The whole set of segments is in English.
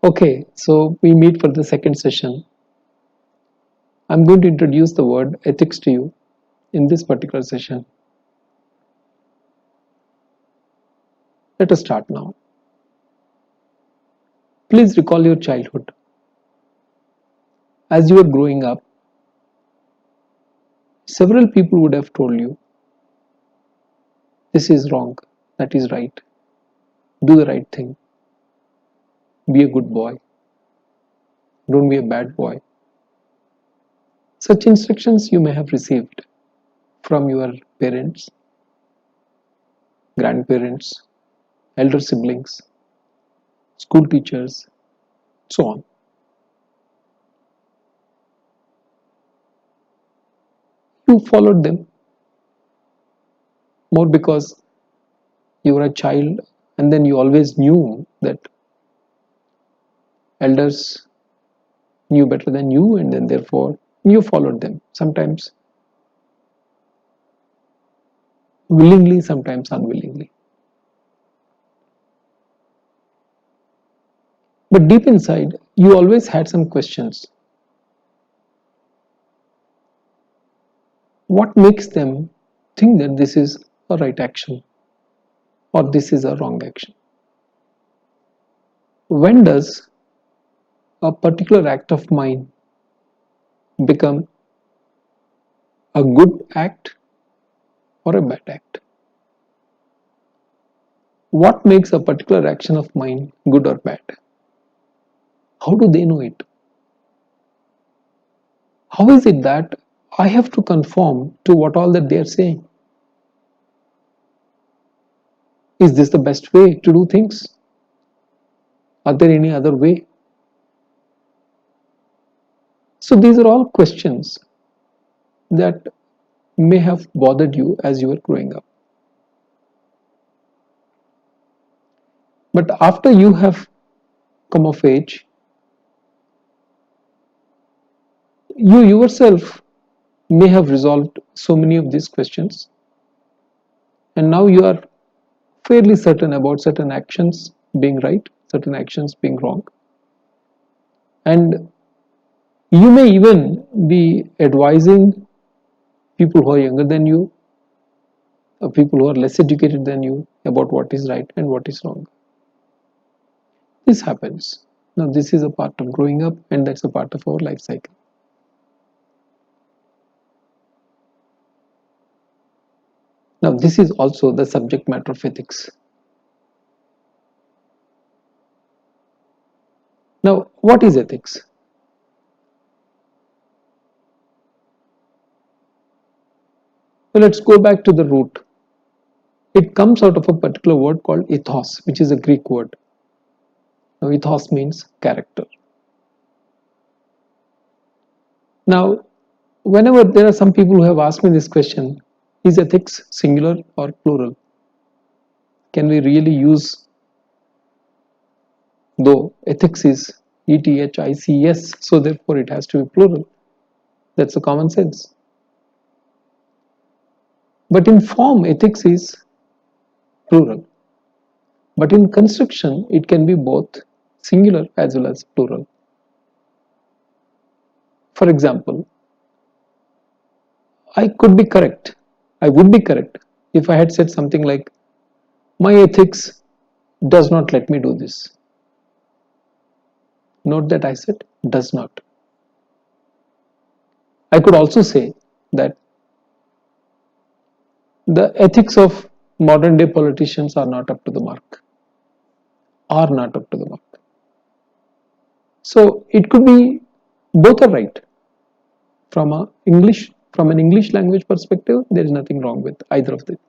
Okay, so we meet for the second session. I'm going to introduce the word ethics to you in this particular session. Let us start now. Please recall your childhood. As you were growing up, several people would have told you, this is wrong, that is right, do the right thing, be a good boy, don't be a bad boy. Such instructions you may have received from your parents, grandparents, elder siblings, school teachers, so on. You followed them more because you were a child and then you always knew that elders knew better than you, and then therefore you followed them, sometimes willingly, sometimes unwillingly. But deep inside, you always had some questions. What makes them think that this is a right action or this is a wrong action? When does a particular act of mine become a good act or a bad act? What makes a particular action of mine good or bad? How do they know it? How is it that I have to conform to what all that they are saying? Is this the best way to do things? Are there any other way? So these are all questions that may have bothered you as you were growing up. But after you have come of age, you yourself may have resolved so many of these questions, and now you are fairly certain about certain actions being right, certain actions being wrong, and you may even be advising people who are younger than you, or people who are less educated than you, about what is right and what is wrong. This happens. Now, this is a part of growing up, and that's a part of our life cycle. Now, this is also the subject matter of ethics. Now, what is ethics? Well, let's go back to the root. It comes out of a particular word called ethos, which is a Greek word. Now, ethos means character. Now, whenever there are some people who have asked me this question, is ethics singular or plural? Can we really use, though ethics is ethics, so therefore it has to be plural? That's a common sense. But in form, ethics is plural. But in construction, it can be both singular as well as plural. For example, I could be correct. I would be correct if I had said something like, my ethics does not let me do this. Note that I said does not. I could also say that the ethics of modern day politicians are not up to the mark. Are not up to the mark. So it could be both are right. From an English language perspective, there is nothing wrong with either of them.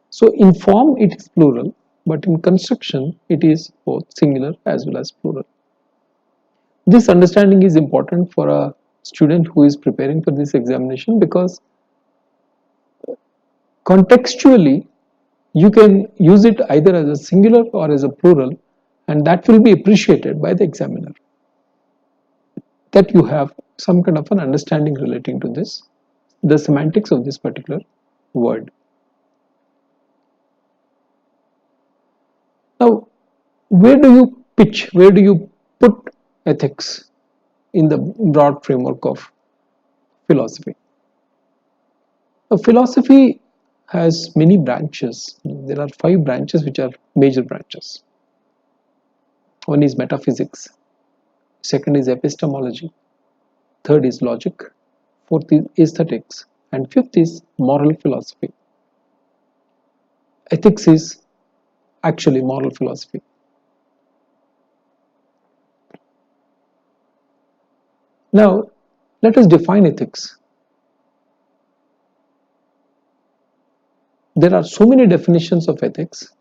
So in form it is plural, but in construction it is both singular as well as plural. This understanding is important for a student who is preparing for this examination, because contextually you can use it either as a singular or as a plural, and that will be appreciated by the examiner, that you have some kind of an understanding relating to this, the semantics of this particular word. Now, where do you pitch, where do you put ethics in the broad framework of philosophy. Philosophy has many branches. There are 5 branches which are major branches. One is metaphysics, second is epistemology, third is logic, fourth is aesthetics, and fifth is moral philosophy. Ethics is actually moral philosophy. Now, let us define ethics. There are so many definitions of ethics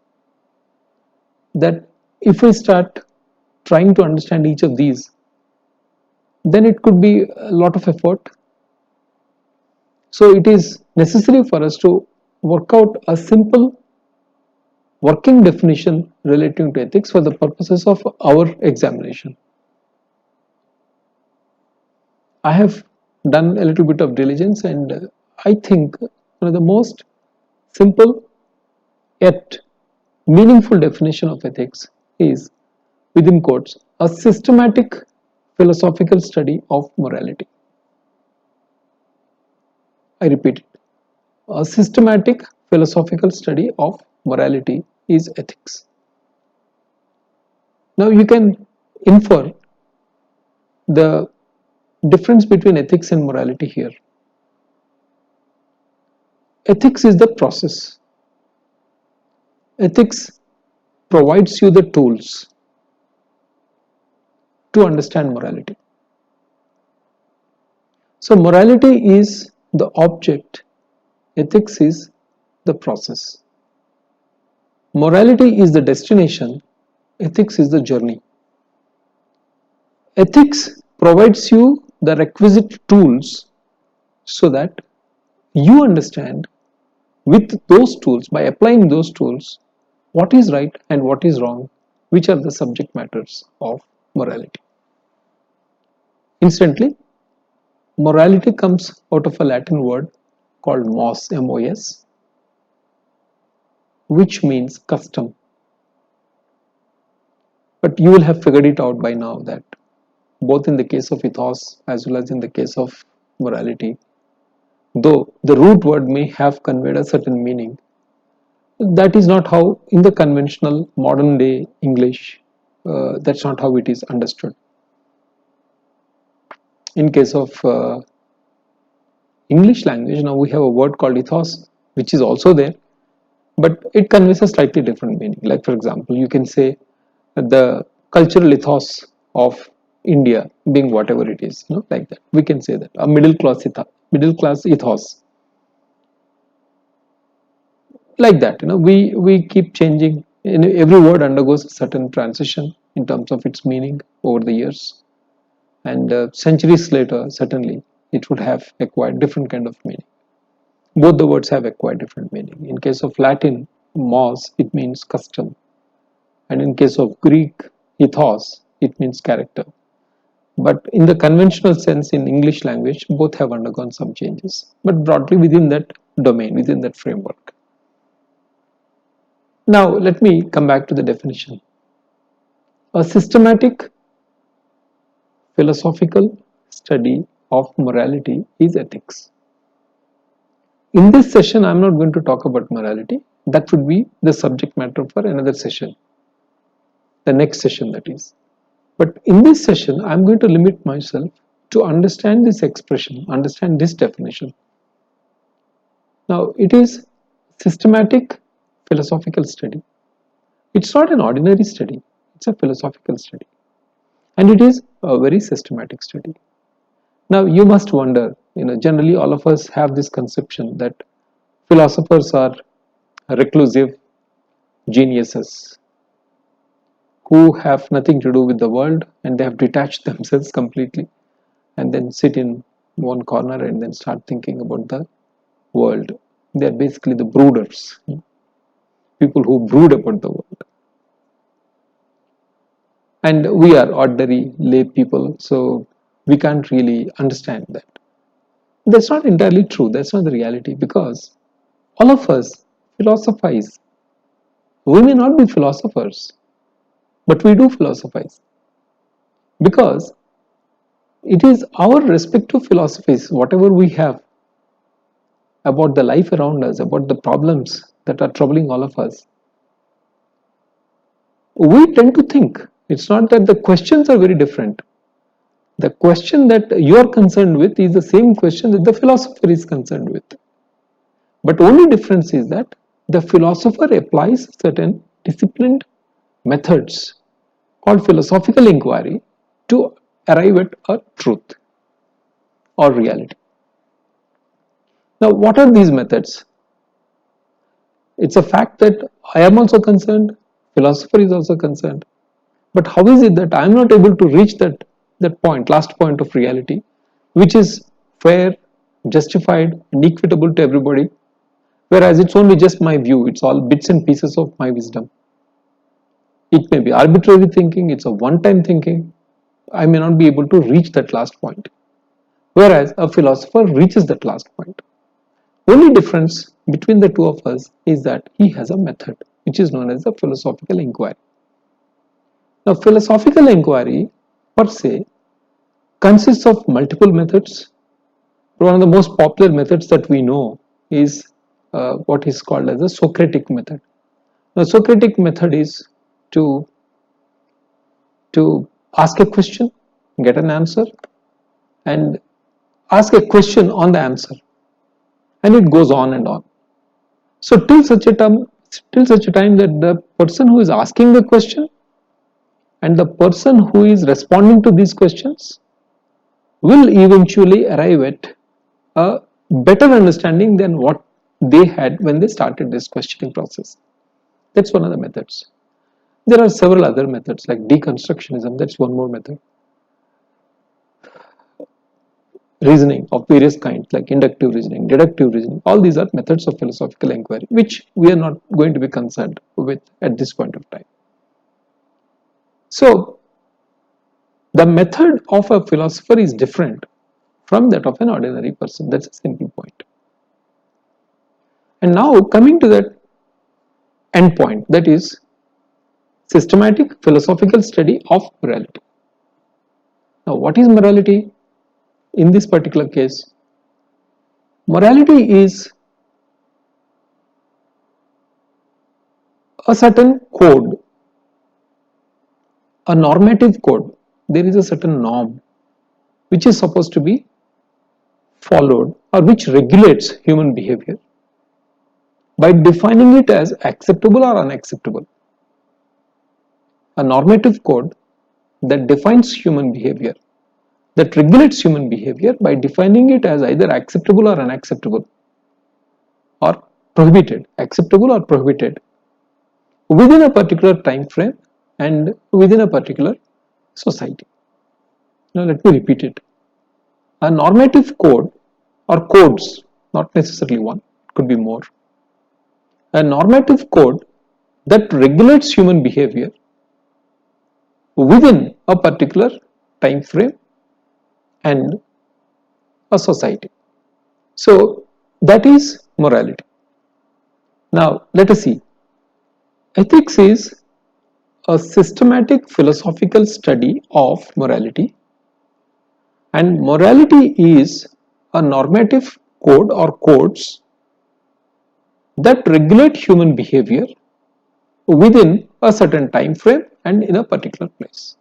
that if we start trying to understand each of these, then it could be a lot of effort. So it is necessary for us to work out a simple working definition relating to ethics for the purposes of our examination. I have done a little bit of diligence, and I think one of the most simple yet meaningful definition of ethics is, within quotes, a systematic philosophical study of morality. I repeat it. A systematic philosophical study of morality is ethics. Now you can infer the difference between ethics and morality here. Ethics is the process. Ethics provides you the tools to understand morality. So morality is the object, ethics is the process. Morality is the destination, ethics is the journey. Ethics provides you the requisite tools so that you understand, with those tools, by applying those tools, what is right and what is wrong, which are the subject matters of morality. Incidentally, morality comes out of a Latin word called mos, M-O-S, which means custom. But you will have figured it out by now that both in the case of ethos as well as in the case of morality, though the root word may have conveyed a certain meaning, that is not how, in the conventional modern day English, that's not how it is understood. In case of English language, now we have a word called ethos, which is also there, but it conveys a slightly different meaning. Like, for example, you can say the cultural ethos of India being whatever it is, like that. We can say that a middle class ethos, like that. We keep changing. Every word undergoes a certain transition in terms of its meaning over the years, and centuries later, certainly, it would have acquired different kind of meaning. Both the words have acquired different meaning. In case of Latin, mos, it means custom, and in case of Greek, ethos, it means character. But in the conventional sense in English language, both have undergone some changes, but broadly within that domain, within that framework. Now let me come back to the definition. A systematic philosophical study of morality is ethics. In this session, I'm not going to talk about morality. That would be the subject matter for another session, the next session, that is. But in this session, I'm going to limit myself to understand this expression, understand this definition. Now, it is systematic philosophical study. It's not an ordinary study, it's a philosophical study. And it is a very systematic study. Now, you must wonder, generally all of us have this conception that philosophers are reclusive geniuses who have nothing to do with the world, and they have detached themselves completely and then sit in one corner and then start thinking about the world. They are basically the brooders, people who brood about the world. And we are ordinary lay people, so we can't really understand that. That's not entirely true. That's not the reality, because all of us philosophize. We may not be philosophers, but we do philosophize. because it is our respective philosophies, whatever we have about the life around us, about the problems that are troubling all of us, we tend to think. It's not that the questions are very different. The question that you are concerned with is the same question that the philosopher is concerned with. But only difference is that the philosopher applies certain disciplined methods called philosophical inquiry to arrive at a truth or reality. Now, what are these methods? It's a fact that I am also concerned, philosopher is also concerned. But how is it that I am not able to reach that point, last point of reality, which is fair, justified, and equitable to everybody, whereas it's only just my view, it's all bits and pieces of my wisdom. It may be arbitrary thinking, it's a one-time thinking. I may not be able to reach that last point, whereas a philosopher reaches that last point. Only difference between the two of us is that he has a method, which is known as the philosophical inquiry. Now, philosophical inquiry per se consists of multiple methods. One of the most popular methods that we know is what is called as the Socratic method. The Socratic method is to ask a question, get an answer, and ask a question on the answer, and it goes on and on. So till such a time that the person who is asking the question and the person who is responding to these questions will eventually arrive at a better understanding than what they had when they started this questioning process. That's one of the methods. There are several other methods like deconstructionism, that's one more method. Reasoning of various kinds like inductive reasoning, deductive reasoning, all these are methods of philosophical inquiry which we are not going to be concerned with at this point of time. So the method of a philosopher is different from that of an ordinary person. That's a simple point. And now coming to that end point, that is systematic philosophical study of morality. Now, what is morality? In this particular case, morality is a certain code, a normative code. There is a certain norm which is supposed to be followed or which regulates human behavior by defining it as acceptable or unacceptable. A normative code that defines human behavior, that regulates human behavior by defining it as either acceptable or unacceptable, or prohibited, acceptable or prohibited, within a particular time frame and within a particular society. Now let me repeat it. A normative code or codes, not necessarily one, it could be more. A normative code that regulates human behavior within a particular time frame and a society. So that is morality. Now let us see. Ethics is a systematic philosophical study of morality, and morality is a normative code or codes that regulate human behavior within a certain time frame and in a particular place.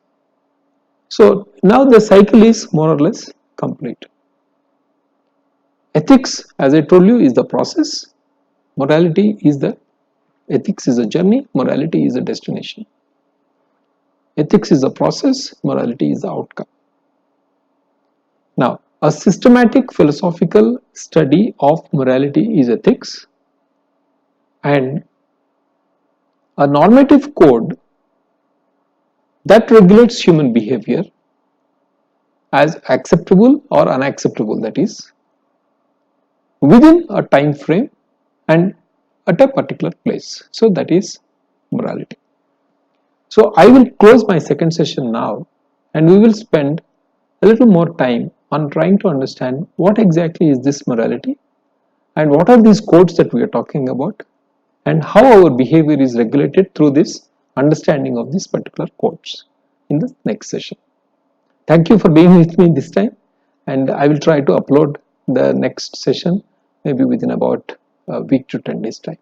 So now the cycle is more or less complete. Ethics, as I told you, is the process. Morality is the ethics is a journey, morality is a destination. Ethics is a process, morality is the outcome. Now, a systematic philosophical study of morality is ethics, and a normative code that regulates human behavior as acceptable or unacceptable, that is, within a time frame and at a particular place. So that is morality. So I will close my second session now, and we will spend a little more time on trying to understand what exactly is this morality and what are these codes that we are talking about and how our behavior is regulated through this understanding of these particular codes in the next session. Thank you for being with me this time, and I will try to upload the next session maybe within about a week to 10 days time.